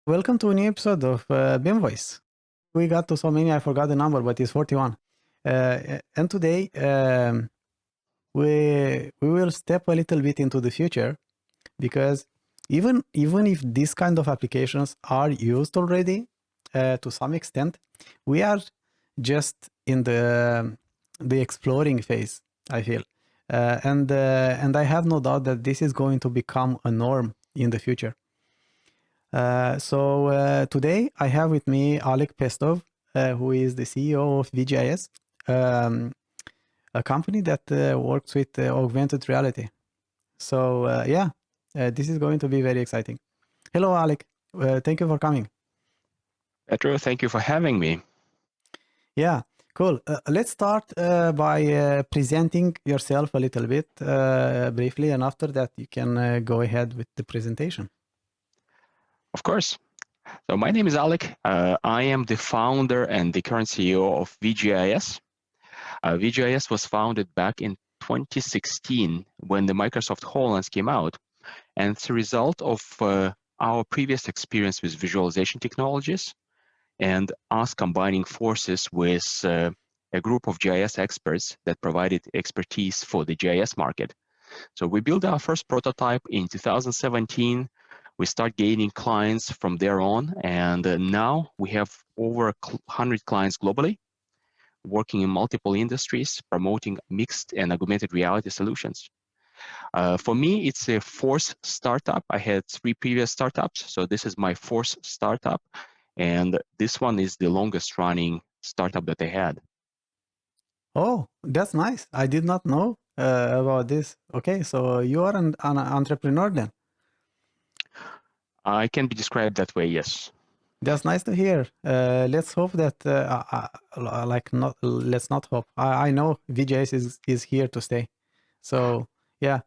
Welcome to a new episode of BIMvoice. We got to so many, I forgot the number, but it's 41. And today we will step a little bit into the future, because even if these kind of applications are used already to some extent, we are just in the exploring phase, I feel. And I have no doubt that this is going to become a norm in the future. So today I have with me Alec Pestov, who is the CEO of vGIS, a company that works with augmented reality. So this is going to be very exciting. Hello, Alec. Thank you for coming. Petru, thank you for having me. Yeah, cool. Let's start by presenting yourself a little bit briefly, and after that you can go ahead with the presentation. Of course. So my name is Alec. I am the founder and the current CEO of vGIS. vGIS was founded back in 2016 when the Microsoft HoloLens came out. And it's a result of our previous experience with visualization technologies and us combining forces with a group of GIS experts that provided expertise for the GIS market. So we built our first prototype in 2017. We start gaining clients from there on, and now we have over 100 clients globally, working in multiple industries, promoting mixed and augmented reality solutions. For me, it's a fourth startup. I had 3 previous startups, so this is my fourth startup, and this one is the longest running startup that I had. Oh, that's nice. I did not know about this. Okay, so you are an entrepreneur then. I can be described that way, yes. That's nice to hear. Let's hope that, let's not hope. I know vGIS is here to stay. So yeah,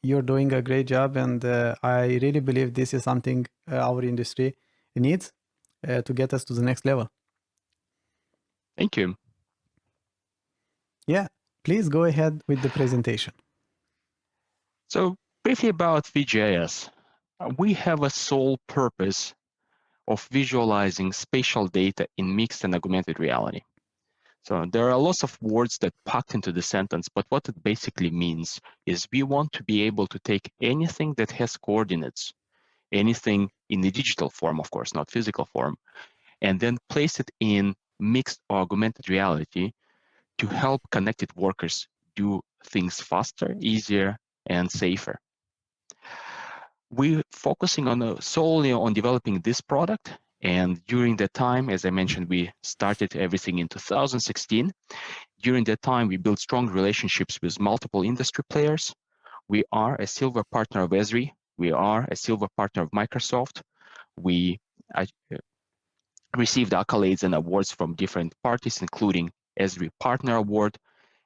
you're doing a great job, and I really believe this is something our industry needs to get us to the next level. Thank you. Yeah, please go ahead with the presentation. So briefly about vGIS. We have a sole purpose of visualizing spatial data in mixed and augmented reality. So there are lots of words that packed into the sentence, but what it basically means is we want to be able to take anything that has coordinates, anything in the digital form, of course, not physical form, and then place it in mixed or augmented reality to help connected workers do things faster, easier, and safer. We're focusing on solely on developing this product. And during that time, as I mentioned, we started everything in 2016. During that time, we built strong relationships with multiple industry players. We are a silver partner of Esri. We are a silver partner of Microsoft. We received accolades and awards from different parties, including Esri Partner Award.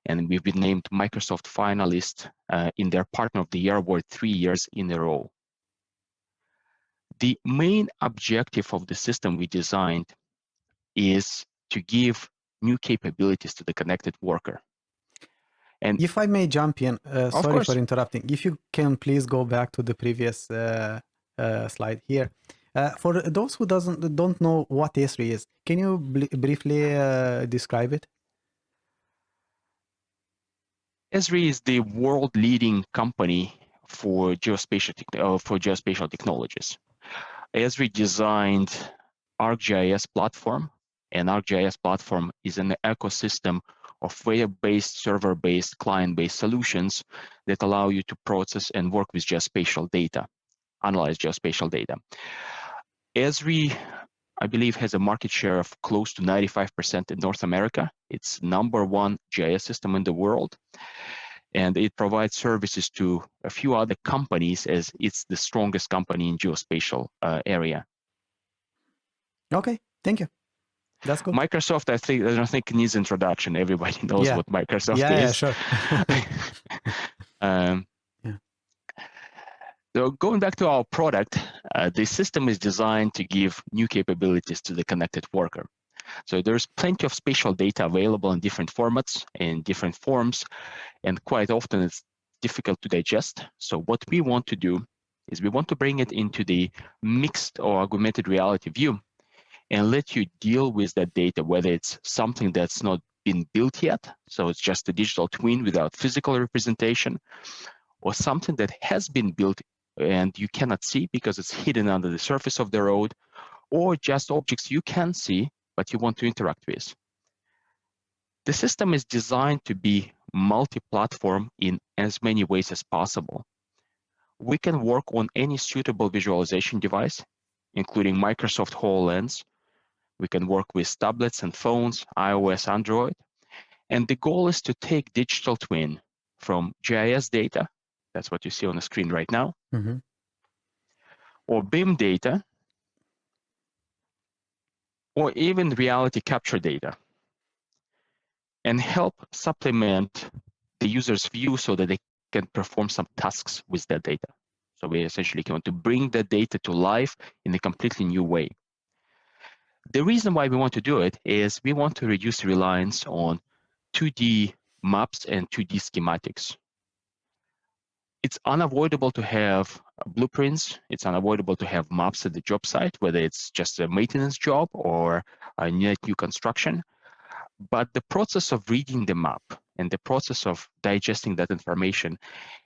And we've been named Microsoft finalist in their Partner of the Year Award 3 years in a row. The main objective of the system we designed is to give new capabilities to the connected worker. And if I may jump in, sorry for course. interrupting. If you can please go back to the previous slide here. For those who don't know what Esri is, can you briefly describe it? Esri is the world-leading company for geospatial technologies. Esri designed ArcGIS platform, and ArcGIS platform is an ecosystem of web-based, server-based, client-based solutions that allow you to process and work with geospatial data, analyze geospatial data. Esri, I believe, has a market share of close to 95% in North America. It's #1 GIS system in the world. And it provides services to a few other companies, as it's the strongest company in geospatial area. Okay, thank you. That's good. Microsoft, I don't think needs introduction. Everybody knows what Microsoft is. Yeah, sure. So going back to our product, the system is designed to give new capabilities to the connected worker. So there's plenty of spatial data available in different formats, in different forms, and quite often it's difficult to digest. So what we want to do is we want to bring it into the mixed or augmented reality view and let you deal with that data, whether it's something that's not been built yet, so it's just a digital twin without physical representation, or something that has been built and you cannot see because it's hidden under the surface of the road, or just objects you can see but you want to interact with. The system is designed to be multi-platform in as many ways as possible. We can work on any suitable visualization device, including Microsoft HoloLens. We can work with tablets and phones, iOS, Android. And the goal is to take digital twin from GIS data, that's what you see on the screen right now, or BIM data, or even reality capture data, and help supplement the user's view so that they can perform some tasks with that data. So we essentially want to bring that data to life in a completely new way. The reason why we want to do it is we want to reduce reliance on 2D maps and 2D schematics. It's unavoidable to have blueprints. It's unavoidable to have maps at the job site, whether it's just a maintenance job or a new construction. But the process of reading the map and the process of digesting that information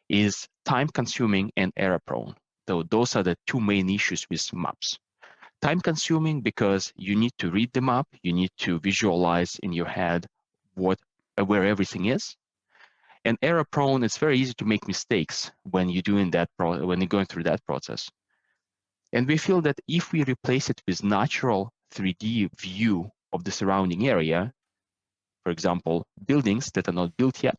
is time-consuming and error-prone. So those are the two main issues with maps. Time-consuming because you need to read the map, you need to visualize in your head where everything is. And error-prone, it's very easy to make mistakes when you're doing that when you're going through that process. And we feel that if we replace it with natural 3D view of the surrounding area, for example, buildings that are not built yet,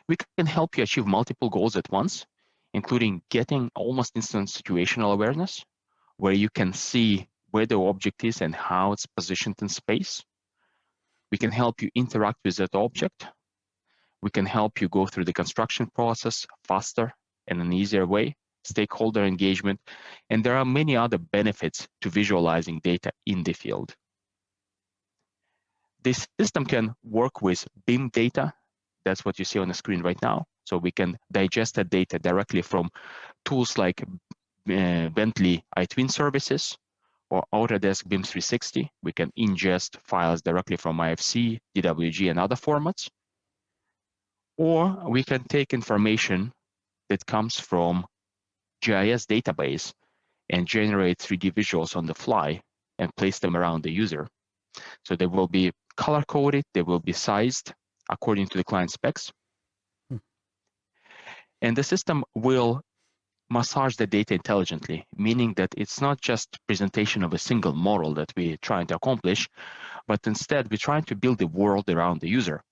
we can help you achieve multiple goals at once, including getting almost instant situational awareness, where you can see where the object is and how it's positioned in space. We can help you interact with that object. We can help you go through the construction process faster and in an easier way, stakeholder engagement, and there are many other benefits to visualizing data in the field. This system can work with BIM data. That's what you see on the screen right now. So we can digest that data directly from tools like Bentley iTwin services or Autodesk BIM 360. We can ingest files directly from IFC, DWG, and other formats. Or we can take information that comes from GIS database and generate 3D visuals on the fly and place them around the user. So they will be color-coded, they will be sized according to the client specs. And the system will massage the data intelligently, meaning that it's not just presentation of a single model that we're trying to accomplish, but instead we're trying to build a world around the user.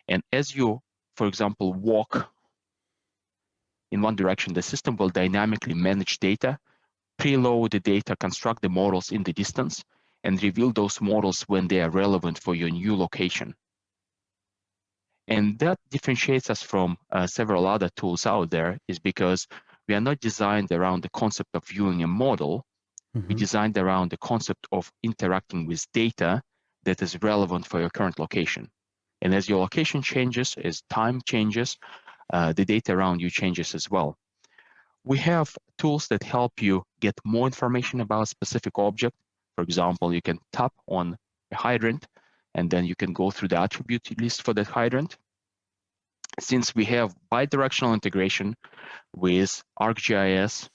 And as you, for example, walk in one direction, the system will dynamically manage data, preload the data, construct the models in the distance, and reveal those models when they are relevant for your new location. And that differentiates us from several other tools out there is because we are not designed around the concept of viewing a model. We designed around the concept of interacting with data that is relevant for your current location. And as your location changes, as time changes, the data around you changes as well. We have tools that help you get more information about a specific object. For example, you can tap on a hydrant, and then you can go through the attribute list for that hydrant. Since we have bidirectional integration with ArcGIS,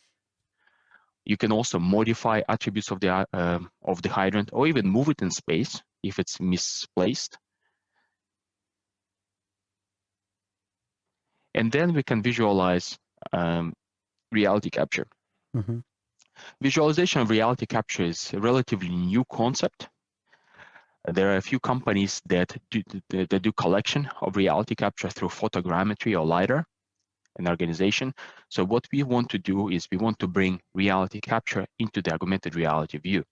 you can also modify attributes of the hydrant or even move it in space if it's misplaced. And then we can visualize reality capture. Visualization of reality capture is a relatively new concept. There are a few companies that do collection of reality capture through photogrammetry or LiDAR, an organization. So what we want to do is we want to bring reality capture into the augmented reality view.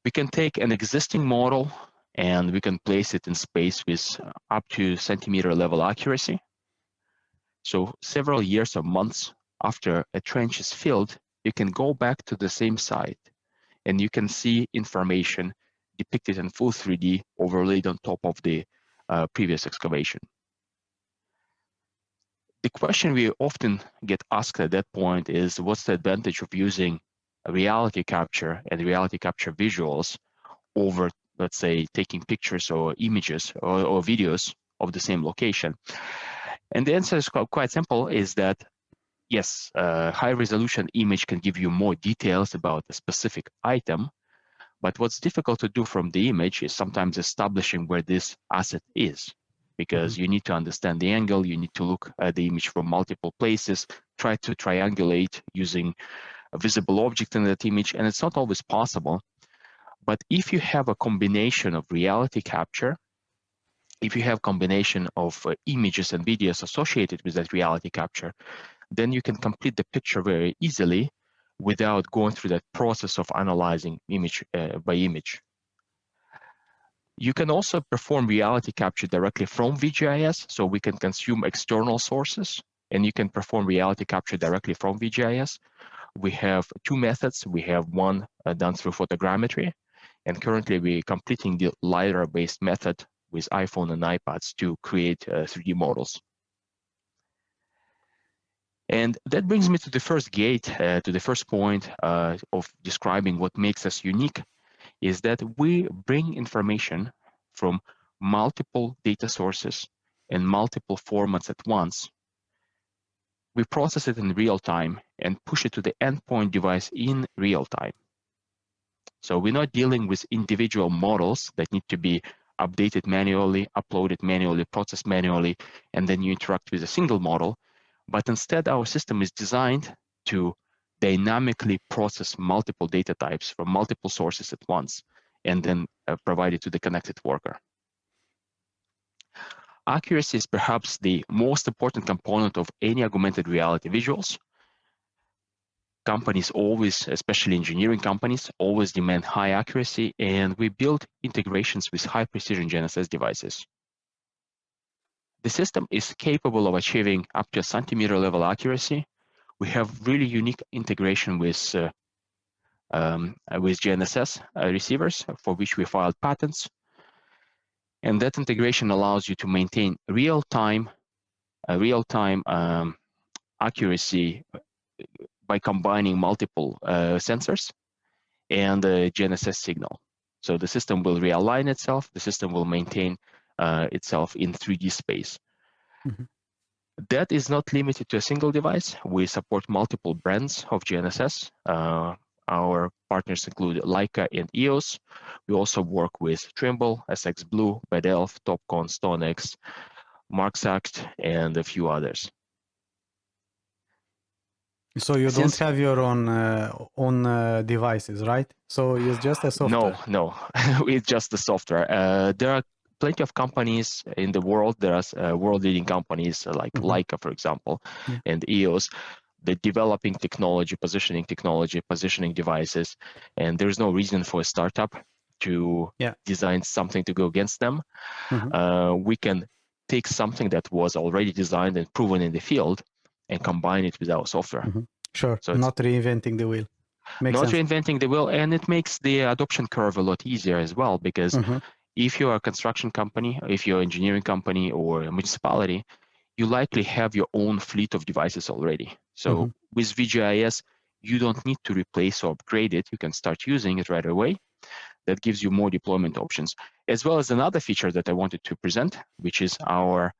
We can take an existing model and we can place it in space with up to centimeter level accuracy. So several years or months after a trench is filled, you can go back to the same site and you can see information depicted in full 3D overlaid on top of the previous excavation. The question we often get asked at that point is, what's the advantage of using a reality capture and reality capture visuals over, let's say, taking pictures or images or videos of the same location? And the answer is quite simple, is that yes, high resolution image can give you more details about a specific item, but what's difficult to do from the image is sometimes establishing where this asset is, because you need to understand the angle, you need to look at the image from multiple places, try to triangulate using a visible object in that image, and it's not always possible. But if you have a combination of reality capture, if you have combination of images and videos associated with that reality capture, then you can complete the picture very easily without going through that process of analyzing image by image. You can also perform reality capture directly from vGIS, so we can consume external sources, and you can perform reality capture directly from vGIS. We have two methods. We have one done through photogrammetry, and currently we're completing the LiDAR-based method with iPhone and iPads to create 3D models. And that brings me to the first gate, to the first point of describing what makes us unique, is that we bring information from multiple data sources and multiple formats at once. We process it in real time and push it to the endpoint device in real time. So we're not dealing with individual models that need to be updated manually, uploaded manually, processed manually, and then you interact with a single model. But instead, our system is designed to dynamically process multiple data types from multiple sources at once, and then provide it to the connected worker. Accuracy is perhaps the most important component of any augmented reality visuals. Companies always, especially engineering companies, always demand high accuracy, and we build integrations with high precision GNSS devices. The system is capable of achieving up to a centimeter level accuracy. We have really unique integration with GNSS receivers, for which we filed patents. And that integration allows you to maintain real-time accuracy by combining multiple sensors and the GNSS signal. So the system will realign itself, the system will maintain itself in 3D space. That is not limited to a single device. We support multiple brands of GNSS. Our partners include Leica and EOS. We also work with Trimble, SX Blue, BedElf, Topcon, StoneX, MarkSact, and a few others. So you don't have your own devices, right? So it's just a software. No, it's just the software. There are plenty of companies in the world. There are world-leading companies like Leica, for example, and EOS. They're developing technology, positioning devices, and there's no reason for a startup to design something to go against them. We can take something that was already designed and proven in the field and combine it with our software. Sure, so not reinventing the wheel. Not reinventing the wheel, and it makes the adoption curve a lot easier as well, because if you're a construction company, if you're an engineering company or a municipality, you likely have your own fleet of devices already. So with vGIS, you don't need to replace or upgrade it. You can start using it right away. That gives you more deployment options, as well as another feature that I wanted to present, which is our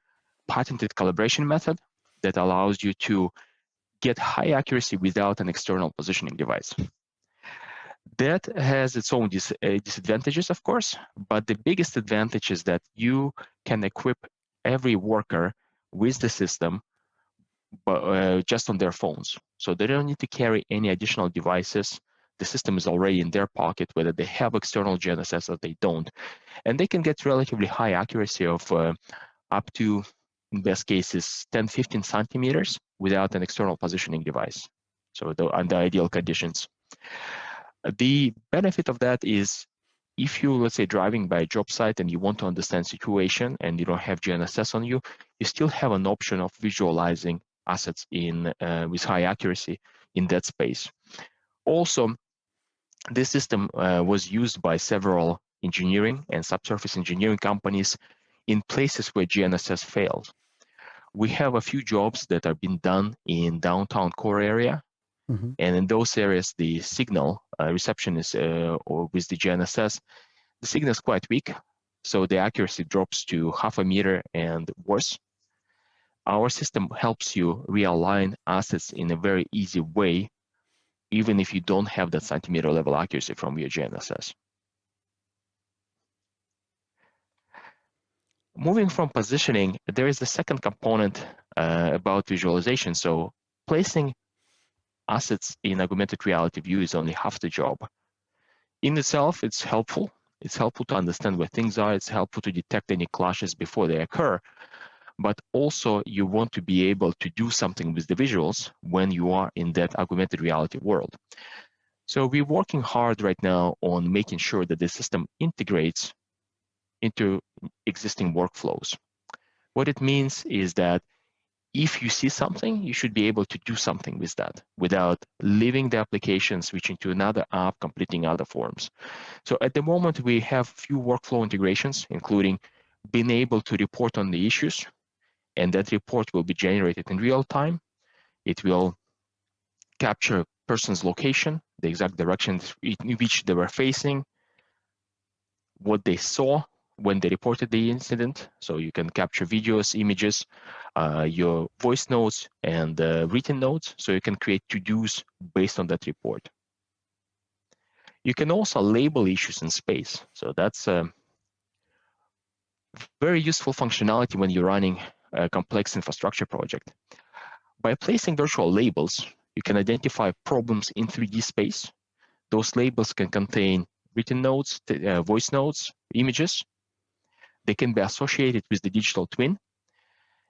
patented calibration method that allows you to get high accuracy without an external positioning device. That has its own disadvantages, of course, but the biggest advantage is that you can equip every worker with the system just on their phones. So they don't need to carry any additional devices. The system is already in their pocket, whether they have external GNSS or they don't. And they can get relatively high accuracy of up to, in best cases, 10, 15 centimeters without an external positioning device. So under ideal conditions. The benefit of that is if you, let's say, driving by a job site and you want to understand situation and you don't have GNSS on you, you still have an option of visualizing assets in with high accuracy in that space. Also, this system was used by several engineering and subsurface engineering companies in places where GNSS failed. We have a few jobs that are being done in downtown core area. Mm-hmm. And in those areas, the signal reception is, or with the GNSS, the signal is quite weak. So the accuracy drops to 0.5 meter and worse. Our system helps you realign assets in a very easy way, even if you don't have that centimeter level accuracy from your GNSS. Moving from positioning, there is the second component about visualization. So placing assets in augmented reality view is only half the job. In itself, it's helpful. It's helpful to understand where things are. It's helpful to detect any clashes before they occur. But also you want to be able to do something with the visuals when you are in that augmented reality world. So we're working hard right now on making sure that the system integrates into existing workflows. What it means is that if you see something, you should be able to do something with that without leaving the application, switching to another app, completing other forms. So at the moment, we have few workflow integrations, including being able to report on the issues, and that report will be generated in real time. It will capture person's location, the exact direction in which they were facing, what they saw when they reported the incident. So you can capture videos, images, your voice notes, and written notes. So you can create to-dos based on that report. You can also label issues in space. So that's a very useful functionality when you're running a complex infrastructure project. By placing virtual labels, you can identify problems in 3D space. Those labels can contain written notes, voice notes, images. They can be associated with the digital twin,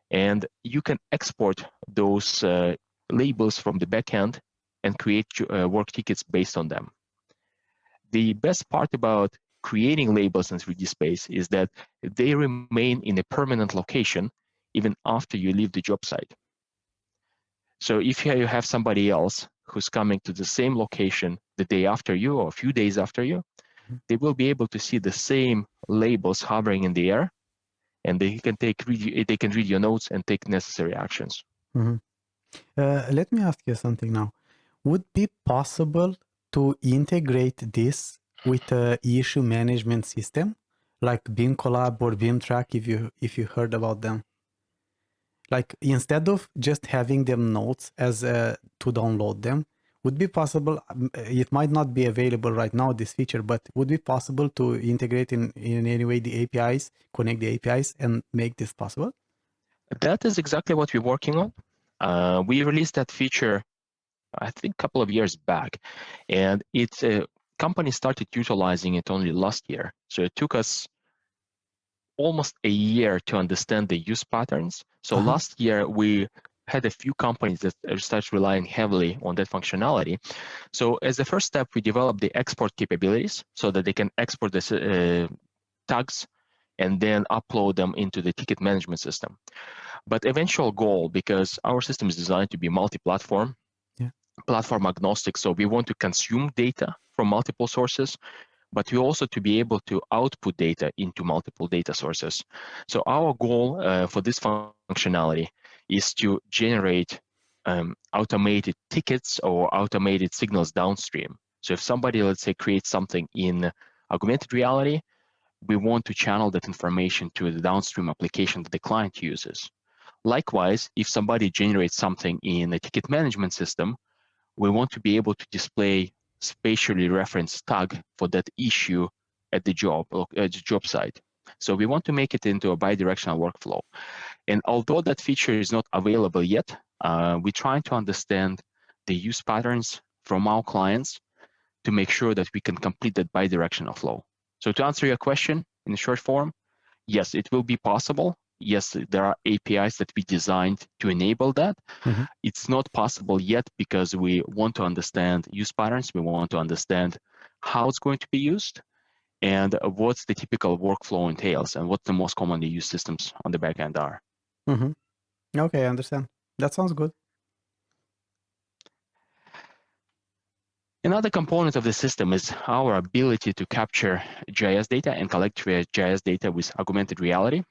and you can export those labels from the backend and create work tickets based on them. The best part about creating labels in 3D space is that they remain in a permanent location even after you leave the job site. So if you have somebody else who's coming to the same location the day after you or a few days after you, they will be able to see the same labels hovering in the air, and they can read your notes and take necessary actions. Mm-hmm. Let me ask you something now. Would it be possible to integrate this with a issue management system like BIM Collab or BIM Track if you heard about them? Like instead of just having them notes as to download them, would be possible, it might not be available right now, this feature, but would be possible to integrate in any way the APIs, connect the APIs and make this possible? That is exactly what we're working on. We released that feature, I think, a couple of years back, and it's a company started utilizing it only last year. So it took us almost a year to understand the use patterns. So last year, we had a few companies that started relying heavily on that functionality. So as the first step, we developed the export capabilities so that they can export the tags and then upload them into the ticket management system. But eventual goal, because our system is designed to be multi-platform, platform agnostic, so we want to consume data from multiple sources, but we also to be able to output data into multiple data sources. So our goal for this functionality is to generate automated tickets or automated signals downstream. So if somebody, let's say, creates something in augmented reality, we want to channel that information to the downstream application that the client uses. Likewise, if somebody generates something in a ticket management system, we want to be able to display spatially referenced tag for that issue at the job site. So we want to make it into a bi-directional workflow. And although that feature is not available yet, we're trying to understand the use patterns from our clients to make sure that we can complete that bi-directional flow. So to answer your question in short form, yes, it will be possible. Yes, there are APIs that we designed to enable that. Mm-hmm. It's not possible yet because we want to understand use patterns. We want to understand how it's going to be used and what's the typical workflow entails and what the most commonly used systems on the back end are. Mm-hmm. Okay, I understand. That sounds good. Another component of the system is our ability to capture GIS data and collect GIS data with augmented reality.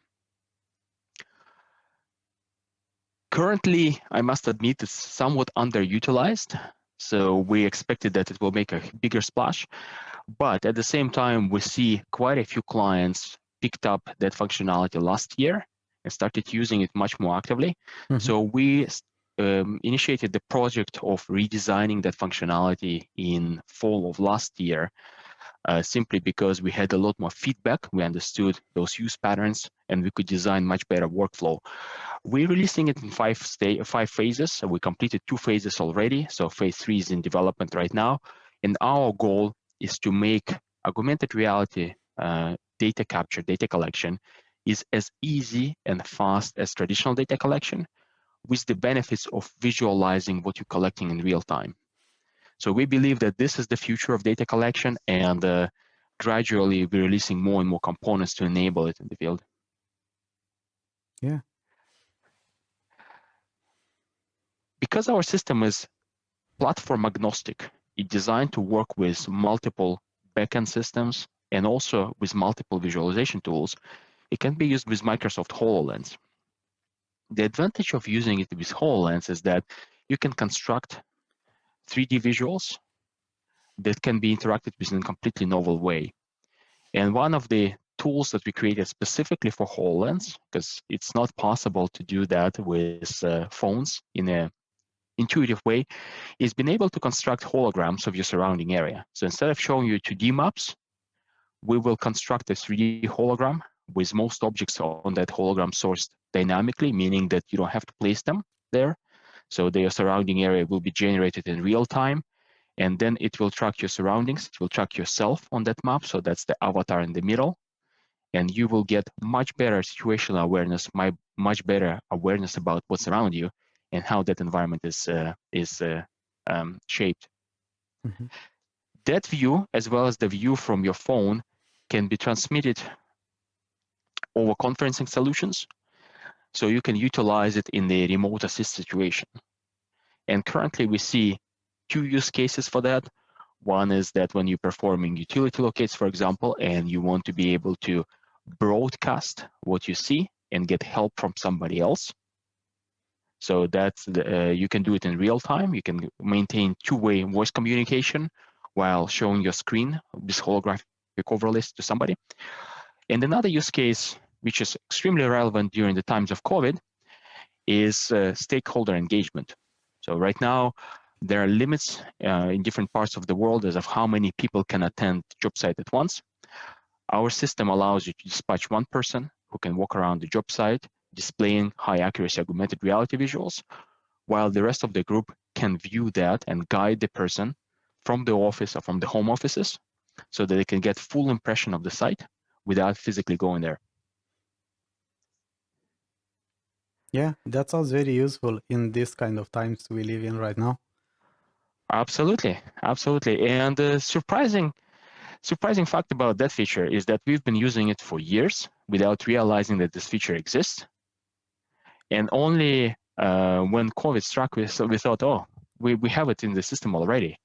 Currently, I must admit, it's somewhat underutilized. So we expected that it will make a bigger splash. But at the same time, we see quite a few clients picked up that functionality last year and started using it much more actively. Mm-hmm. So we initiated the project of redesigning that functionality in fall of last year, simply because we had a lot more feedback. We understood those use patterns, and we could design much better workflow. We're releasing it in five phases. So we completed 2 phases already. So phase 3 is in development right now. And our goal is to make augmented reality data capture, data collection is as easy and fast as traditional data collection, with the benefits of visualizing what you're collecting in real time. So we believe that this is the future of data collection, and gradually we're releasing more and more components to enable it in the field. Yeah. Because our system is platform agnostic, it's designed to work with multiple backend systems and also with multiple visualization tools. It can be used with Microsoft HoloLens. The advantage of using it with HoloLens is that you can construct 3D visuals that can be interacted with in a completely novel way. And one of the tools that we created specifically for HoloLens, because it's not possible to do that with phones in an intuitive way, is being able to construct holograms of your surrounding area. So instead of showing you 2D maps, we will construct a 3D hologram with most objects on that hologram sourced dynamically, meaning that you don't have to place them there. So their surrounding area will be generated in real time, and then it will track your surroundings. It will track yourself on that map. So that's the avatar in the middle. And you will get much better situational awareness, much better awareness about what's around you and how that environment is shaped. Mm-hmm. That view, as well as the view from your phone, can be transmitted over conferencing solutions. So you can utilize it in the remote assist situation. And currently we see 2 use cases for that. One is that when you're performing utility locates, for example, and you want to be able to broadcast what you see and get help from somebody else. So that's you can do it in real time. You can maintain 2-way voice communication while showing your screen with holographic overlays to somebody. And another use case, which is extremely relevant during the times of COVID, is stakeholder engagement. So right now, there are limits in different parts of the world as of how many people can attend job site at once. Our system allows you to dispatch one person who can walk around the job site, displaying high accuracy augmented reality visuals, while the rest of the group can view that and guide the person from the office or from the home offices so that they can get full impression of the site without physically going there. Yeah, that sounds very useful in this kind of times we live in right now. Absolutely, absolutely. And the surprising fact about that feature is that we've been using it for years without realizing that this feature exists. And only when COVID struck, we thought, oh, we have it in the system already.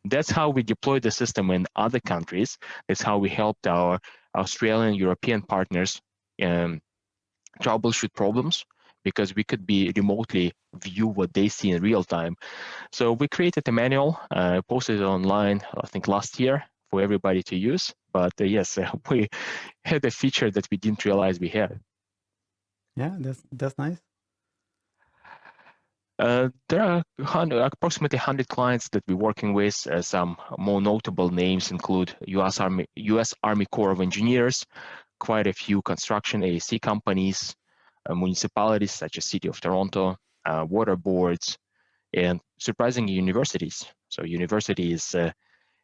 That's how we deployed the system in other countries. That's how we helped our Australian, European partners troubleshoot problems, because we could be remotely view what they see in real time. So we created a manual, posted it online, I think last year, for everybody to use. But yes, we had a feature that we didn't realize we had. Yeah, that's nice. There are approximately 100 clients that we're working with. Some more notable names include U.S. Army Corps of Engineers, quite a few construction AEC companies, municipalities such as City of Toronto, water boards, and surprisingly, universities. So university is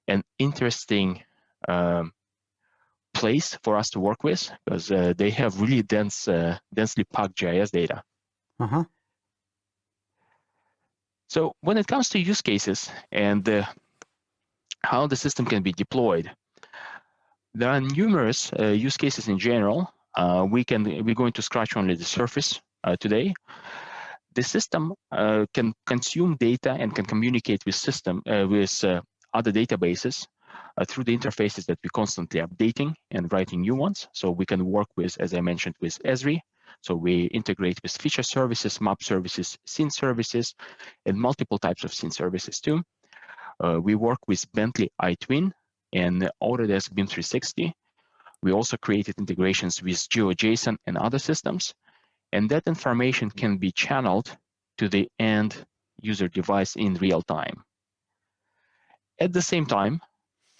an interesting place for us to work with, because they have really densely packed GIS data. Uh-huh. So when it comes to use cases and how the system can be deployed, there are numerous use cases in general. We're going to scratch only the surface today. The system can consume data and can communicate with other databases through the interfaces that we're constantly updating and writing new ones. So we can work with, as I mentioned, with Esri, So we integrate with feature services, map services, scene services, and multiple types of scene services too. We work with Bentley iTwin and Autodesk BIM 360. We also created integrations with GeoJSON and other systems, and that information can be channeled to the end user device in real time. At the same time,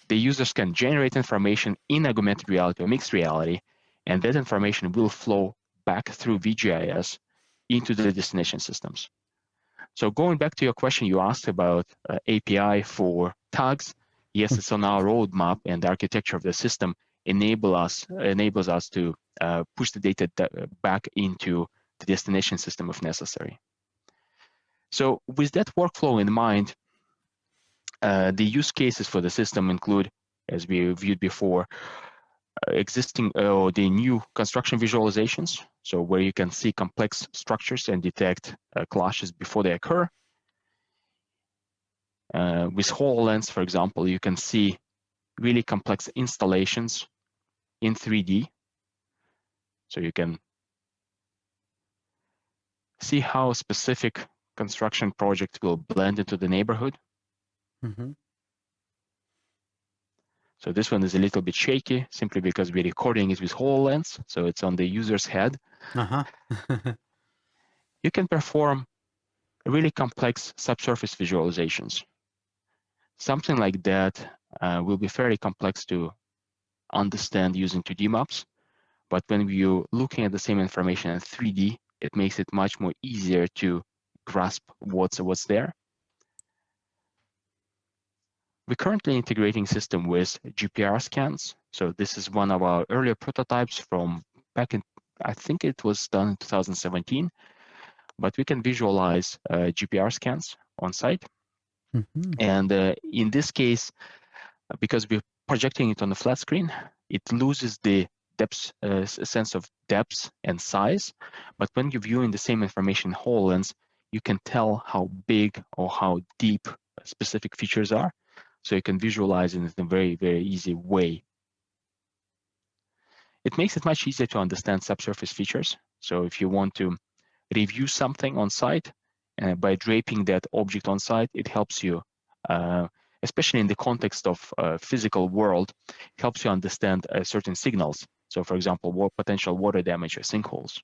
the users can generate information in augmented reality or mixed reality, and that information will flow back through vGIS into the destination systems. So going back to your question you asked about API for tags, yes, it's on our roadmap, and the architecture of the system enables us to push the data back into the destination system if necessary. So with that workflow in mind, the use cases for the system include, as we viewed before, existing or the new construction visualizations, so where you can see complex structures and detect clashes before they occur. With HoloLens, for example, you can see really complex installations in 3D. So you can see how a specific construction project will blend into the neighborhood. Mm-hmm. So this one is a little bit shaky simply because we're recording it with HoloLens, so it's on the user's head. Uh-huh. You can perform really complex subsurface visualizations. Something like that will be fairly complex to understand using 2D maps, but when you're looking at the same information in 3D, it makes it much more easier to grasp what's there. We're currently integrating system with GPR scans. So this is one of our earlier prototypes from back in, I think it was done in 2017, but we can visualize GPR scans on site. Mm-hmm. And in this case, because we're projecting it on a flat screen, it loses the depth, sense of depth and size. But when you're viewing the same information in HoloLens, you can tell how big or how deep specific features are. So you can visualize it in a very, very easy way. It makes it much easier to understand subsurface features. So if you want to review something on site, by draping that object on site, it helps you, especially in the context of physical world, it helps you understand certain signals. So for example, potential water damage or sinkholes.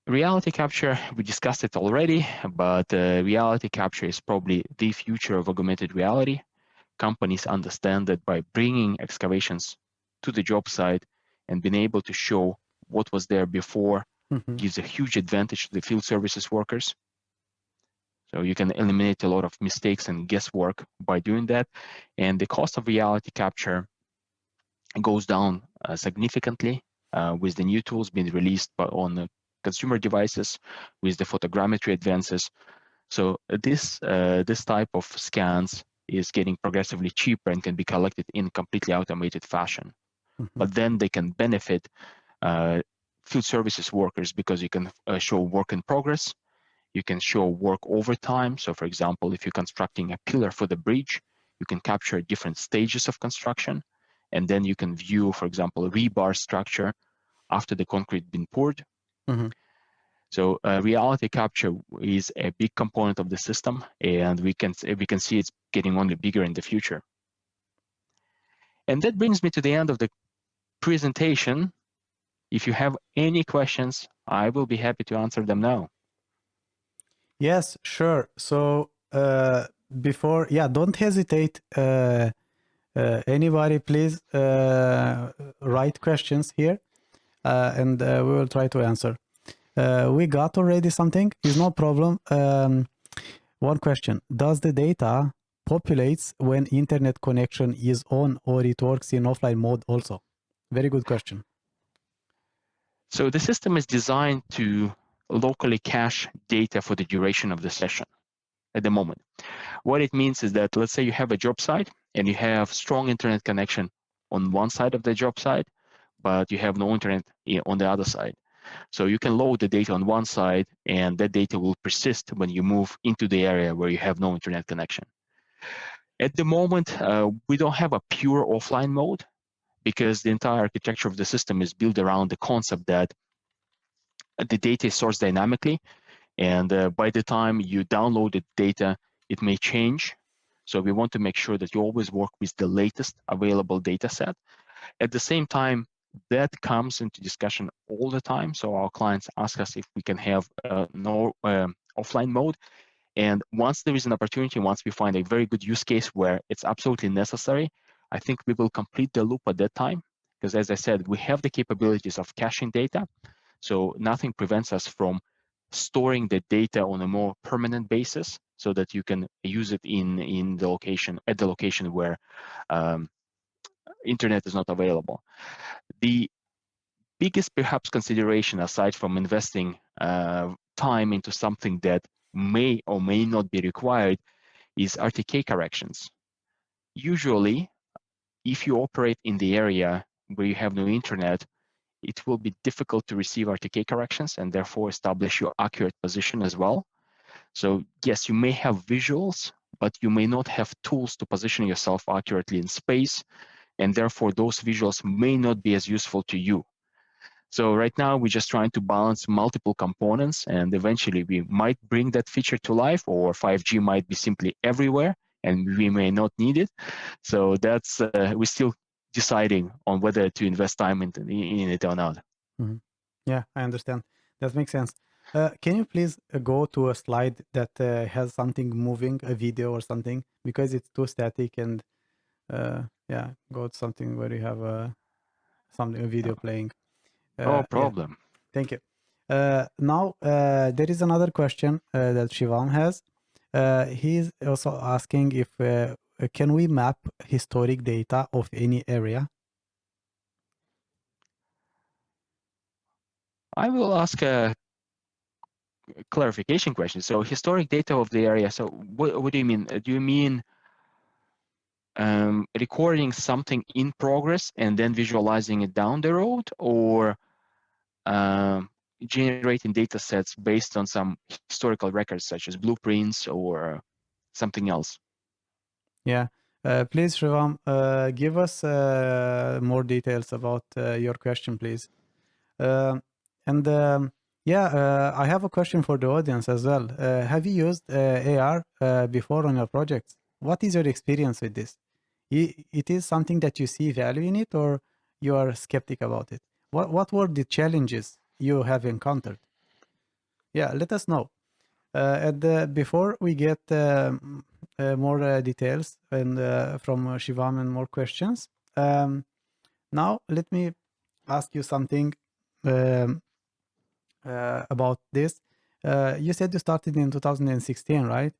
Reality capture, we discussed it already, but reality capture is probably the future of augmented reality. Companies understand that by bringing excavations to the job site and being able to show what was there before gives a huge advantage to the field services workers. So you can eliminate a lot of mistakes and guesswork by doing that. And the cost of reality capture goes down significantly with the new tools being released on the consumer devices with the photogrammetry advances. So this type of scans is getting progressively cheaper and can be collected in completely automated fashion. But then they can benefit field services workers because you can show work in progress. You can show work over time. So for example, if you're constructing a pillar for the bridge, you can capture different stages of construction. And then you can view, for example, a rebar structure after the concrete been poured. So reality capture is a big component of the system, and we can see it's getting only bigger in the future. And that brings me to the end of the presentation. If you have any questions, I will be happy to answer them now. Yes, sure. So before, don't hesitate. Anybody, please write questions here, and we will try to answer. We got already something. Is no problem. One question: does the data populates when internet connection is on, or it works in offline mode also? Very good question. So the system is designed to locally cache data for the duration of the session at the moment. What it means is that, let's say you have a job site and you have strong internet connection on one side of the job site, but you have no internet on the other side. So you can load the data on one side and that data will persist when you move into the area where you have no internet connection. At the moment, we don't have a pure offline mode because the entire architecture of the system is built around the concept that the data is sourced dynamically, and by the time you download the data, it may change. So we want to make sure that you always work with the latest available data set. At the same time, that comes into discussion all the time. So our clients ask us if we can have no offline mode. And once there is an opportunity, once we find a very good use case where it's absolutely necessary, I think we will complete the loop at that time. Because as I said, we have the capabilities of caching data. So nothing prevents us from storing the data on a more permanent basis so that you can use it in the location, at the location where internet is not available. The biggest perhaps consideration, aside from investing time into something that may or may not be required, is Rtk corrections. Usually, if you operate in the area where you have no internet, it will be difficult to receive Rtk corrections and therefore establish your accurate position as well. So yes, you may have visuals, but you may not have tools to position yourself accurately in space, and therefore those visuals may not be as useful to you. So right now we're just trying to balance multiple components, and eventually we might bring that feature to life, or 5G might be simply everywhere and we may not need it. So that's we're still deciding on whether to invest time in it or not. Mm-hmm. Yeah, I understand. That makes sense. Can you please go to a slide that has something moving, a video or something, because it's too static, and yeah, go to something where you have a video playing. No Yeah, problem. thank you. Now, there is another question that Shivam has. He's also asking if can we map historic data of any area? I will ask a clarification question. So historic data of the area. So what do you mean? Do you mean recording something in progress and then visualizing it down the road, or generating data sets based on some historical records such as blueprints or something else? Yeah. Please, Shivam, give us more details about your question, please. And yeah, I have a question for the audience as well. Have you used AR before on your projects? What is your experience with this? It is something that you see value in it, or you are skeptic about it? What were the challenges you have encountered? Yeah, let us know. Before we get more details and from Shivam and more questions, now let me ask you something um, about this. You said you started in 2016, right?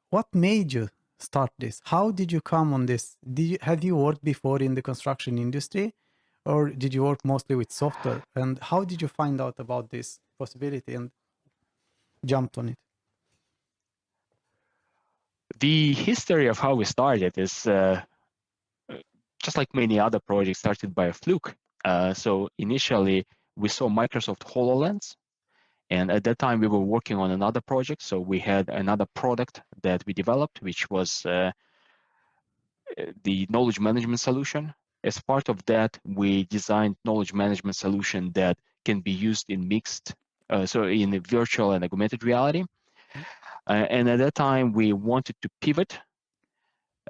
What made you start this? How did you come on this? Have you worked before in the construction industry, or did you work mostly with software? And how did you find out about this possibility and jumped on it? The history of how we started is just like many other projects, started by a fluke. So initially, we saw Microsoft HoloLens, and at that time we were working on another project. So we had another product that we developed, which was the knowledge management solution. As part of that, we designed knowledge management solution that can be used in mixed, so in virtual and augmented reality. And at that time, we wanted to pivot.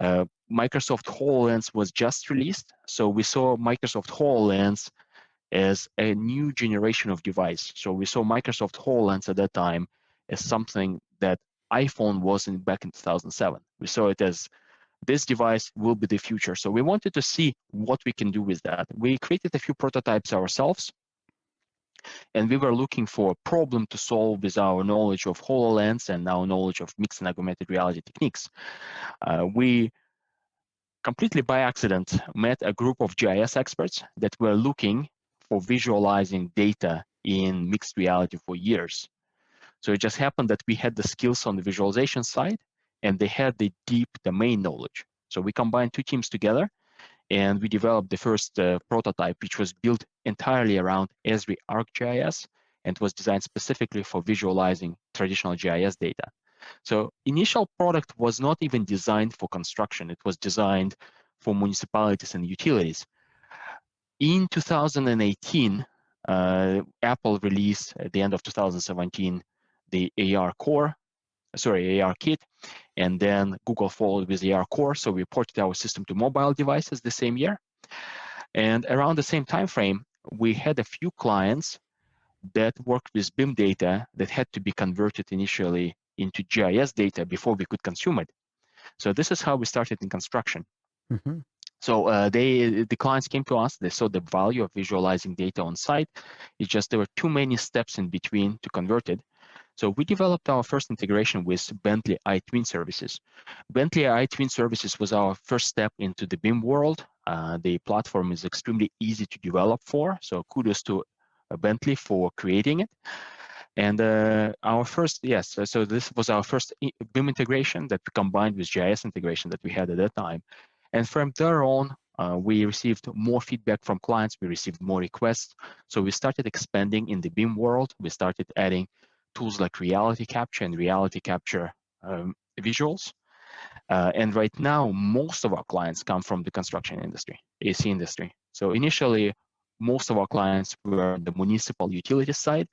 Microsoft HoloLens was just released, so we saw Microsoft HoloLens as a new generation of device. So we saw Microsoft HoloLens at that time as something that iPhone wasn't back in 2007. We saw it as this device will be the future. So we wanted to see what we can do with that. We created a few prototypes ourselves, and we were looking for a problem to solve with our knowledge of HoloLens and our knowledge of mixed and augmented reality techniques. We completely by accident met a group of GIS experts that were looking for visualizing data in mixed reality for years. So it just happened that we had the skills on the visualization side, and they had the deep domain knowledge. So we combined two teams together, and we developed the first prototype, which was built entirely around Esri ArcGIS and was designed specifically for visualizing traditional GIS data. So initial product was not even designed for construction. It was designed for municipalities and utilities. In 2018, Apple released at the end of 2017 the AR Kit, and then Google followed with AR Core. So we ported our system to mobile devices the same year. And around the same time frame, we had a few clients that worked with BIM data that had to be converted initially into GIS data before we could consume it. So this is how we started in construction. Mm-hmm. So the clients came to us, they saw the value of visualizing data on site. It's just there were too many steps in between to convert it. So we developed our first integration with Bentley iTwin services. Bentley iTwin services was our first step into the BIM world. The platform is extremely easy to develop for, so kudos to Bentley for creating it. And our first, so this was our first BIM integration that we combined with GIS integration that we had at that time. And from there on, we received more feedback from clients, we received more requests. So we started expanding in the BIM world. We started adding tools like Reality Capture and Reality Capture visuals. And right now, most of our clients come from the construction industry, AC industry. So initially, most of our clients were on the municipal utility side.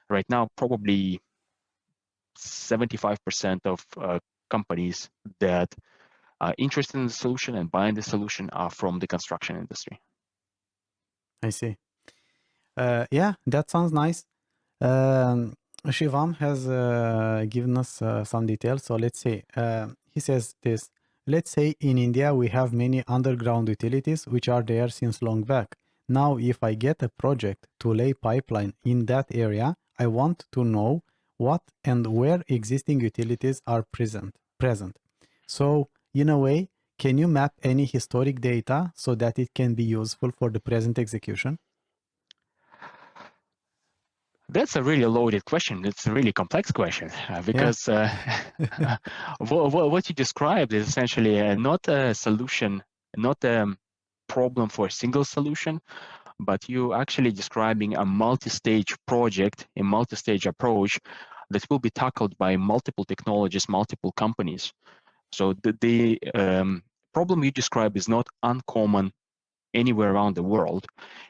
Right now, probably 75% of companies that are interested in the solution and buying the solution are from the construction industry. I see. Yeah, that sounds nice. Shivam has given us some details. So let's say, he says this, let's say in India, we have many underground utilities which are there since long back. Now, if I get a project to lay pipeline in that area, I want to know what and where existing utilities are present. So in a way, can you map any historic data so that it can be useful for the present execution? That's a really loaded question. It's a really complex question because what you described is essentially not a solution, not a problem for a single solution, but you actually describing a multi-stage project, a multi-stage approach that will be tackled by multiple technologies, multiple companies. So the problem you describe is not uncommon anywhere around the world.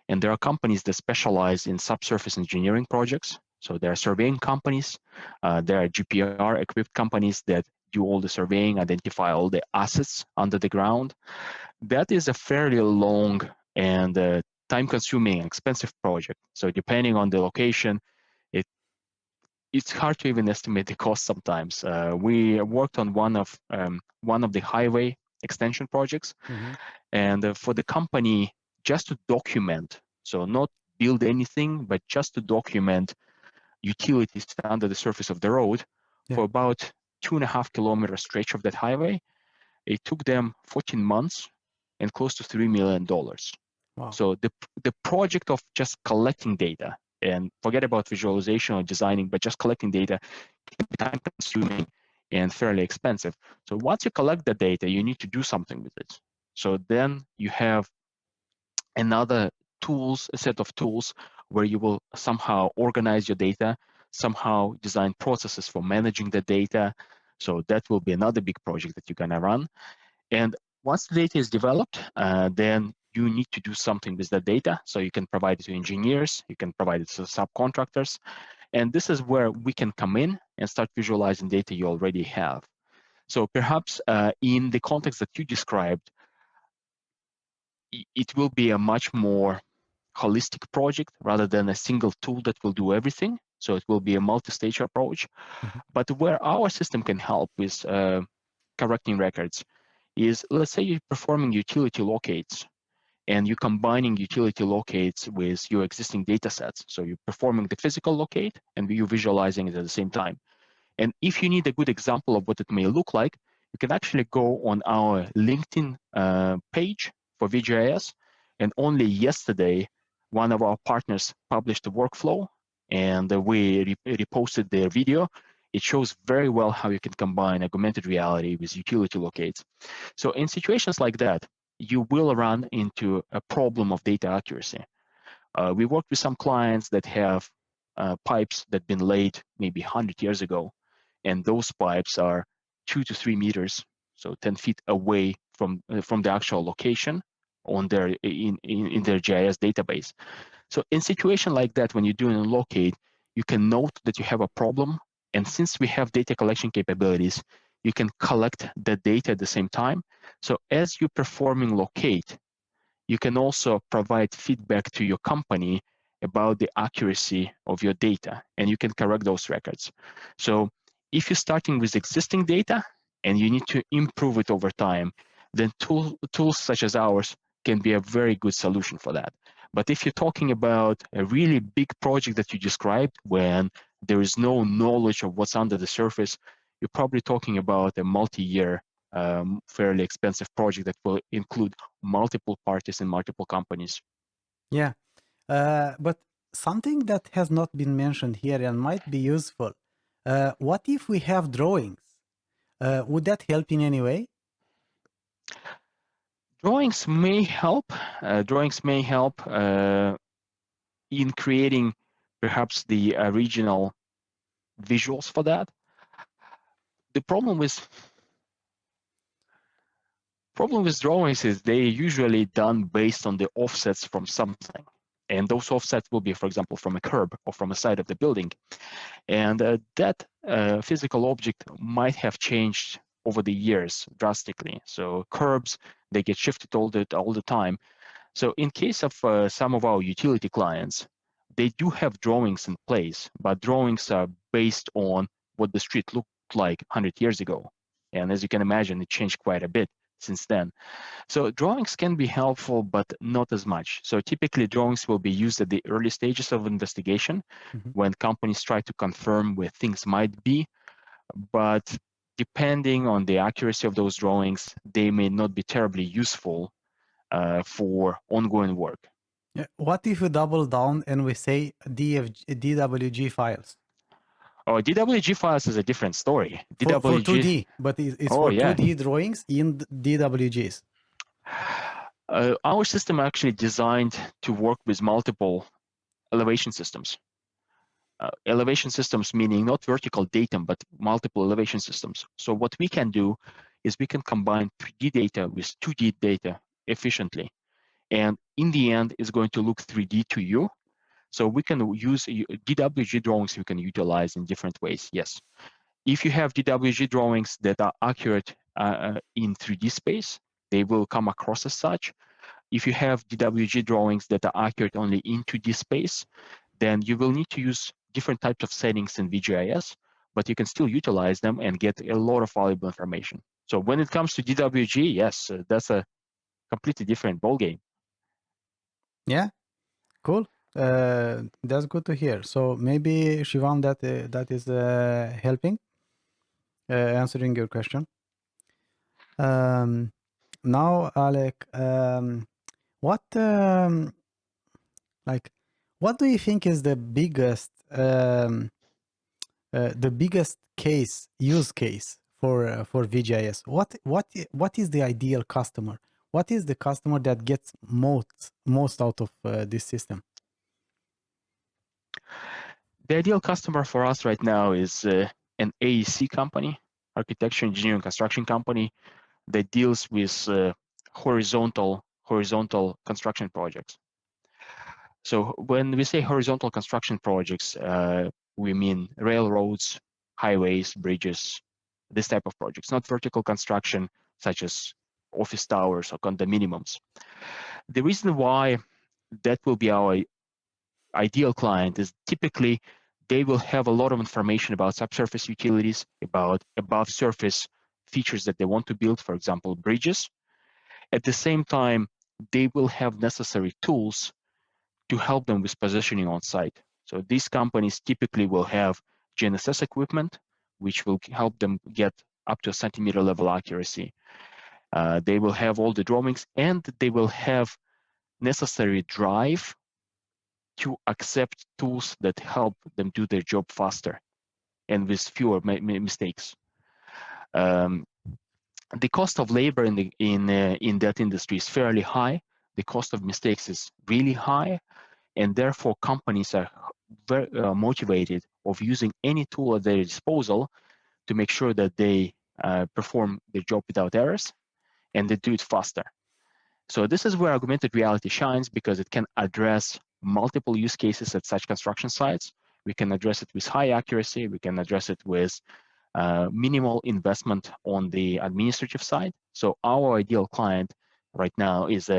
And there are companies that specialize in subsurface engineering projects. So there are surveying companies, there are GPR equipped companies that do all the surveying, identify all the assets under the ground. That is a fairly long and time-consuming, expensive project. So depending on the location, it's hard to even estimate the cost sometimes. We worked on one of the highway extension projects, Mm-hmm. and for the company, just to document, so not build anything, but just to document utilities under the surface of the road for about 2.5 kilometer stretch of that highway, it took them 14 months and close to $3 million. Wow. So the project of just collecting data, and forget about visualization or designing, but just collecting data can be time consuming and fairly expensive. So once you collect the data, you need to do something with it. So then you have another a set of tools where you will somehow organize your data, somehow design processes for managing the data. So that will be another big project that you're gonna run. And once the data is developed, then you need to do something with that data. So you can provide it to engineers, you can provide it to subcontractors. And this is where we can come in and start visualizing data you already have. So perhaps in the context that you described, it will be a much more holistic project rather than a single tool that will do everything. So it will be a multi-stage approach. Mm-hmm. But where our system can help with correcting records is, let's say you're performing utility locates and you're combining utility locates with your existing data sets. So you're performing the physical locate and you're visualizing it at the same time. And if you need a good example of what it may look like, you can actually go on our LinkedIn page for vGIS. And only yesterday, one of our partners published a workflow and we reposted their video. It shows very well how you can combine augmented reality with utility locates. So in situations like that, you will run into a problem of data accuracy. We worked with some clients that have pipes that have been laid maybe 100 years ago, and those pipes are 2 to 3 meters, so 10 feet away from the actual location on their in their GIS database. So in situation like that, when you're doing a locate, you can note that you have a problem, and since we have data collection capabilities, you can collect the data at the same time. So as you're performing locate, you can also provide feedback to your company about the accuracy of your data, and you can correct those records. So if you're starting with existing data and you need to improve it over time, then tools such as ours can be a very good solution for that. But if you're talking about a really big project that you described, when there is no knowledge of what's under the surface, you're probably talking about a multi-year, fairly expensive project that will include multiple parties and multiple companies. Yeah, but something that has not been mentioned here and might be useful. What if we have drawings? Would that help in any way? Drawings may help. Drawings may help in creating perhaps the original visuals for that. The problem with drawings is they're usually done based on the offsets from something. And those offsets will be, for example, from a curb or from a side of the building. And that physical object might have changed over the years drastically. So curbs, they get shifted all the time. So in case of some of our utility clients, they do have drawings in place, but drawings are based on what the street looked like 100 years ago. And as you can imagine, it changed quite a bit since then. So drawings can be helpful, but not as much. So typically drawings will be used at the early stages of investigation when companies try to confirm where things might be, but depending on the accuracy of those drawings, they may not be terribly useful for ongoing work. What if we double down and we say DWG files? Oh, DWG files is a different story. For DWG, 2D, but it's oh for yeah. 2D drawings in DWGs. Our system actually designed to work with multiple elevation systems. Elevation systems meaning not vertical datum, but multiple elevation systems. So what we can do is we can combine 3D data with 2D data efficiently. And in the end, it's going to look 3D to you. So we can use DWG drawings we can utilize in different ways, yes. If you have DWG drawings that are accurate in 3D space, they will come across as such. If you have DWG drawings that are accurate only in 2D space, then you will need to use different types of settings in vGIS, but you can still utilize them and get a lot of valuable information. So when it comes to DWG, yes, that's a completely different ballgame. Yeah, cool. That's good to hear. So maybe Shivam, that is helping answering your question. Now, Alec, what what do you think is the biggest use case for vGIS? What is the ideal customer? What is the customer that gets most out of this system? The ideal customer for us right now is an AEC company, architecture, engineering, construction company that deals with horizontal construction projects. So when we say horizontal construction projects, we mean railroads, highways, bridges, this type of projects, not vertical construction such as office towers or condominiums. The reason why that will be our ideal client is typically they will have a lot of information about subsurface utilities, about above surface features that they want to build, for example, bridges. At the same time, they will have necessary tools to help them with positioning on site. So these companies typically will have GNSS equipment, which will help them get up to a centimeter level accuracy. They will have all the drawings, and they will have necessary drive to accept tools that help them do their job faster and with fewer mistakes. The cost of labor in that industry is fairly high. The cost of mistakes is really high, and therefore companies are very motivated of using any tool at their disposal to make sure that they perform their job without errors. and they do it faster. So this is where augmented reality shines, because it can address multiple use cases at such construction sites. We can address it with high accuracy. We can address it with minimal investment on the administrative side. So our ideal client right now is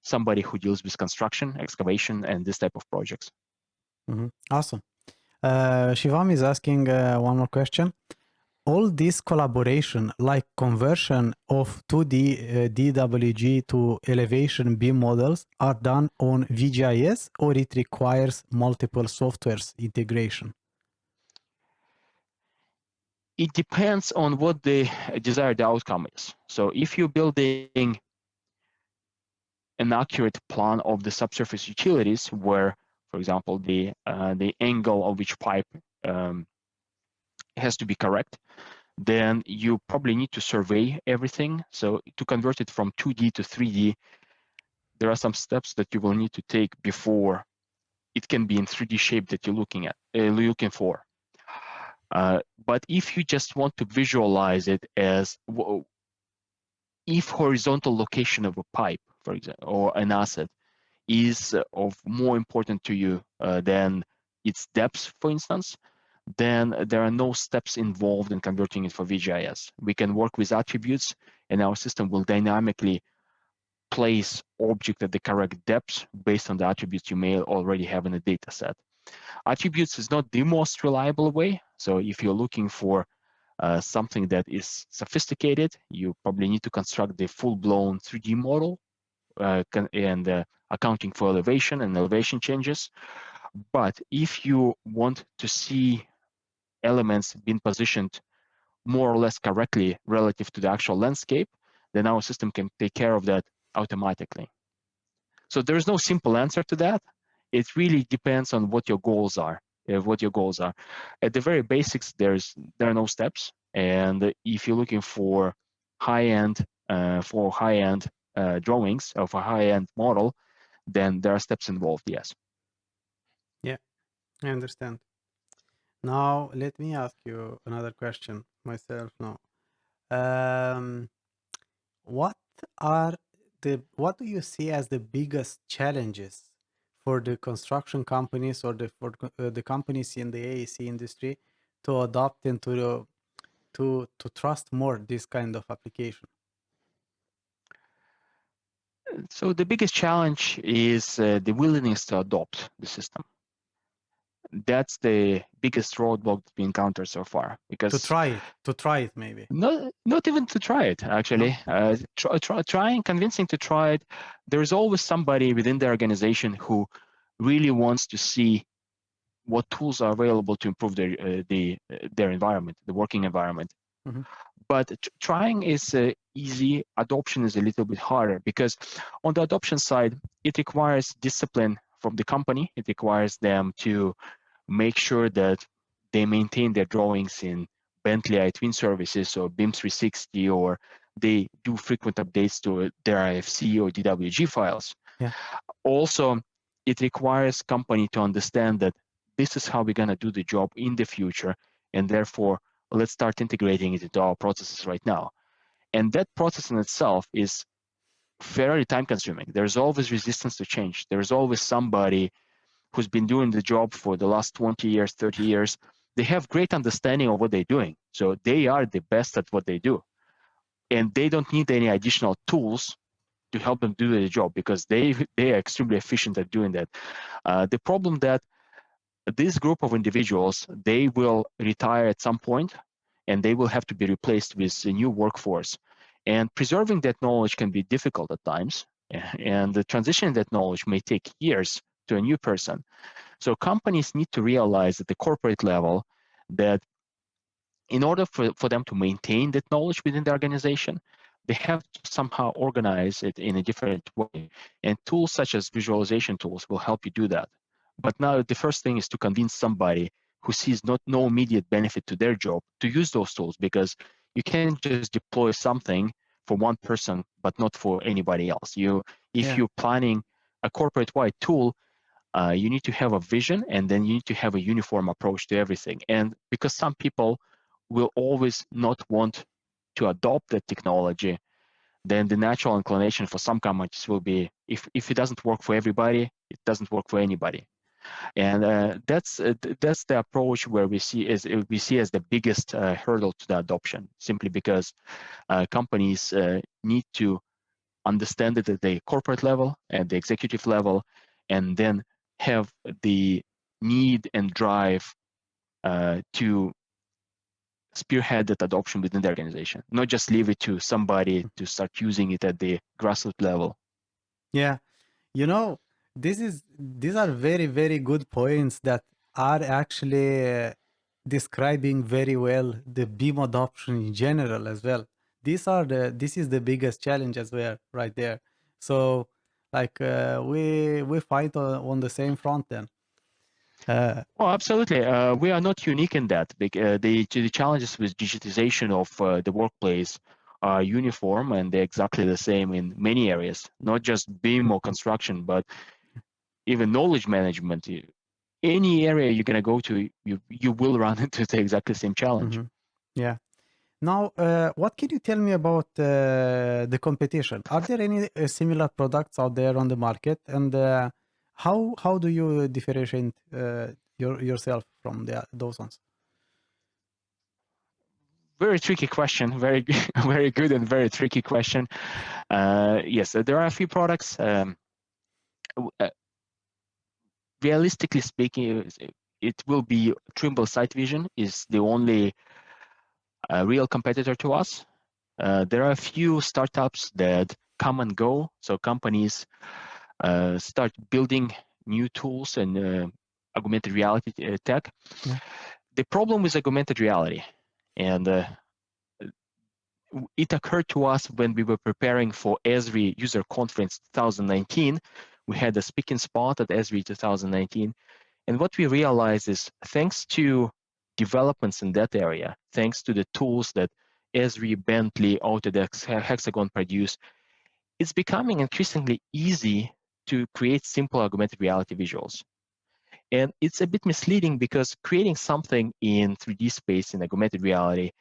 somebody who deals with construction, excavation, and this type of projects. Awesome. Shivam is asking one more question. All this collaboration, like conversion of 2D DWG to elevation BIM models, are done on vGIS, or it requires multiple softwares integration? It depends on what the desired outcome is. So if you're building an accurate plan of the subsurface utilities, where, for example, the angle of each pipe has to be correct, then you probably need to survey everything. So to convert it from 2D to 3D, there are some steps that you will need to take before it can be in 3D shape that you're looking for. But if you just want to visualize it as if horizontal location of a pipe, for example, or an asset is of more important to you than its depth, for instance, then there are no steps involved in converting it for vGIS. We can work with attributes, and our system will dynamically place object at the correct depth based on the attributes you may already have in a data set. Attributes is not the most reliable way. So if you're looking for something that is sophisticated, you probably need to construct the full-blown 3D model and accounting for elevation and elevation changes. But if you want to see elements being positioned more or less correctly relative to the actual landscape, then our system can take care of that automatically. So there's no simple answer to that. It really depends on what your goals are. At the very basics, there are no steps. And if you're looking for high-end drawings of a high-end model, then there are steps involved, yes. Yeah, I understand. Now, let me ask you another question myself now. What what do you see as the biggest challenges for the construction companies, or for the companies in the AEC industry, to adopt and to trust more this kind of application? So the biggest challenge is the willingness to adopt the system. That's the biggest roadblock that we encountered so far. Because to try it maybe. Not even to try it, actually. No? Trying, convincing to try it. There's always somebody within the organization who really wants to see what tools are available to improve their environment, the working environment. Mm-hmm. But trying is easy. Adoption is a little bit harder, because on the adoption side, it requires discipline from the company. It requires them to make sure that they maintain their drawings in Bentley iTwin services or BIM 360, or they do frequent updates to their IFC or DWG files. Yeah. Also, it requires company to understand that this is how we're going to do the job in the future, and therefore let's start integrating it into our processes right now. And that process in itself is fairly time consuming. There's always resistance to change. There's always somebody who's been doing the job for the last 20 years, 30 years. They have great understanding of what they're doing. So they are the best at what they do. And they don't need any additional tools to help them do the job, because they are extremely efficient at doing that. The problem that this group of individuals, they will retire at some point, and they will have to be replaced with a new workforce. And preserving that knowledge can be difficult at times. And the transition of that knowledge may take years to a new person. So companies need to realize at the corporate level that in order for them to maintain that knowledge within the organization, they have to somehow organize it in a different way. And tools such as visualization tools will help you do that. But now the first thing is to convince somebody who sees no immediate benefit to their job to use those tools, because you can't just deploy something for one person, but not for anybody else. If you're planning a corporate-wide tool, you need to have a vision, and then you need to have a uniform approach to everything. And because some people will always not want to adopt that technology, then the natural inclination for some companies will be, if it doesn't work for everybody, it doesn't work for anybody. And that's the approach where we see as the biggest hurdle to the adoption, simply because companies need to understand it at the corporate level and the executive level, and then have the need and drive to spearhead that adoption within the organization, not just leave it to somebody to start using it at the grassroots level. Yeah, you know, these are very, very good points that are actually describing very well the BIM adoption in general as well. This is the biggest challenge as well, right there. So, like we fight on the same front then. Oh, absolutely. We are not unique in that. The challenges with digitization of the workplace are uniform, and they're exactly the same in many areas, not just BIM or construction, but even knowledge management. Any area you're going to go to, you will run into the exactly same challenge. Yeah. Now, what can you tell me about the competition? Are there any similar products out there on the market, and how do you differentiate yourself from those ones? Very tricky question. Very very good and very tricky question. Yes, there are a few products. Realistically speaking, it will be Trimble Sight Vision is the only real competitor to us. There are a few startups that come and go. So companies start building new tools and augmented reality tech. Yeah. The problem with augmented reality, and it occurred to us when we were preparing for Esri User Conference 2019. We had a speaking spot at Esri 2019. And what we realized is, thanks to developments in that area, thanks to the tools that Esri, Bentley, Autodesk, Hexagon produce, it's becoming increasingly easy to create simple augmented reality visuals. And it's a bit misleading because creating something in 3D space in augmented reality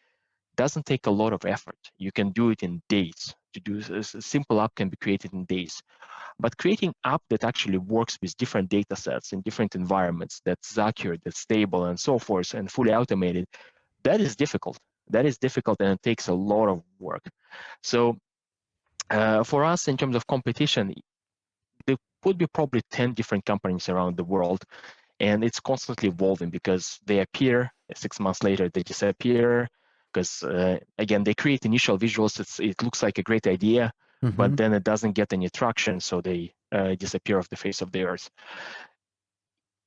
doesn't take a lot of effort. You can do it in days. To do a simple app can be created in days. But creating app that actually works with different data sets in different environments, that's accurate, that's stable, and so forth, and fully automated, that is difficult. That is difficult, and it takes a lot of work. So for us, in terms of competition, there would be probably 10 different companies around the world, and it's constantly evolving because they appear, 6 months later, they disappear, because again, they create initial visuals, it looks like a great idea, but then it doesn't get any traction, so they disappear off the face of the earth.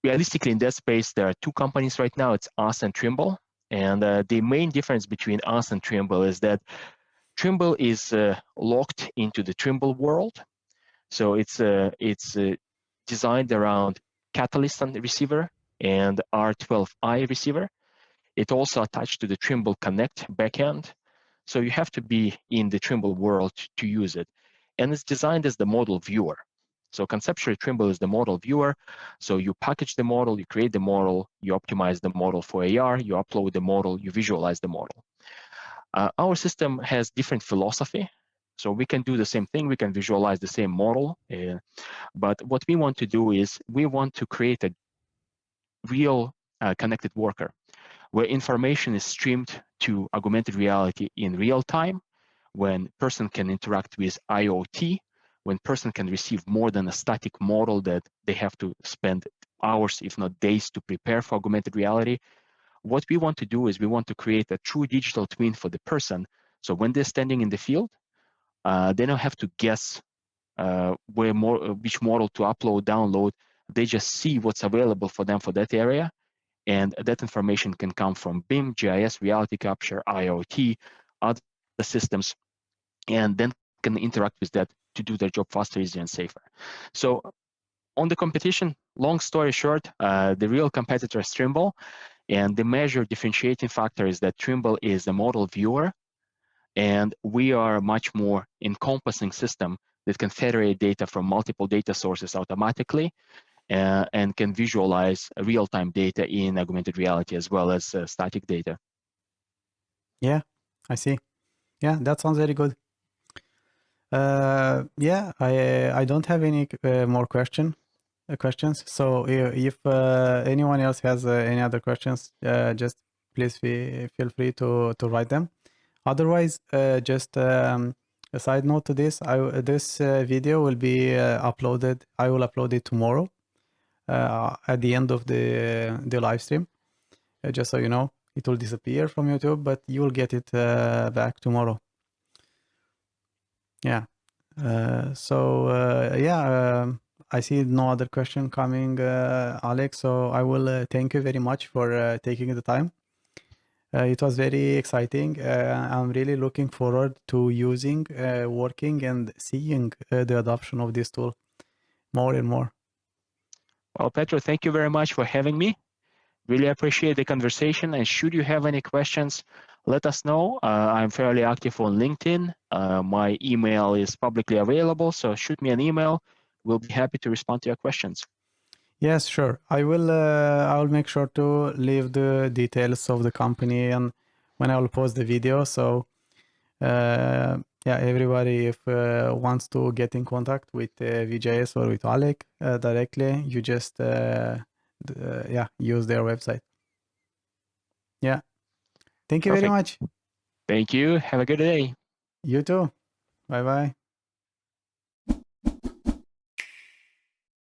Realistically, in that space, there are two companies right now. It's us and Trimble. And the main difference between us and Trimble is that Trimble is locked into the Trimble world. So it's designed around Catalyst and receiver and R12i receiver. It also attached to the Trimble Connect backend. So you have to be in the Trimble world to use it. And it's designed as the model viewer. So conceptually, Trimble is the model viewer. So you package the model, you create the model, you optimize the model for AR, you upload the model, you visualize the model. Our system has different philosophy. So we can do the same thing, we can visualize the same model. But what we want to do is we want to create a real connected worker, where information is streamed to augmented reality in real time, when person can interact with IoT, when person can receive more than a static model that they have to spend hours, if not days, to prepare for augmented reality. What we want to do is we want to create a true digital twin for the person. So when they're standing in the field, they don't have to guess which model to upload, download. They just see what's available for them for that area. And that information can come from BIM, GIS, Reality Capture, IoT, other systems, and then can interact with that to do their job faster, easier, and safer. So on the competition, long story short, the real competitor is Trimble, and the major differentiating factor is that Trimble is a model viewer, and we are a much more encompassing system that can federate data from multiple data sources automatically, and can visualize real-time data in augmented reality as well as static data. Yeah, I see. Yeah, that sounds very good. Yeah, I don't have any more questions. So if anyone else has any other questions, just please feel free to write them. Otherwise, just a side note to this, this video will be uploaded. I will upload it tomorrow at the end of the live stream. Just so you know, it will disappear from YouTube, but you will get it back tomorrow. Yeah. I see no other question coming, Alex. So I will thank you very much for taking the time. It was very exciting. I'm really looking forward to using, working, and seeing the adoption of this tool more and more. Well, Petru, thank you very much for having me. Really appreciate the conversation. And should you have any questions, let us know. I'm fairly active on LinkedIn. My email is publicly available, so shoot me an email. We'll be happy to respond to your questions. Yes, sure. I will make sure to leave the details of the company and when I will post the video. So yeah, everybody, if wants to get in contact with vGIS or with Alec directly, you just yeah, use their website. Yeah. Thank you very much. Thank you. Have a good day. You too. Bye bye.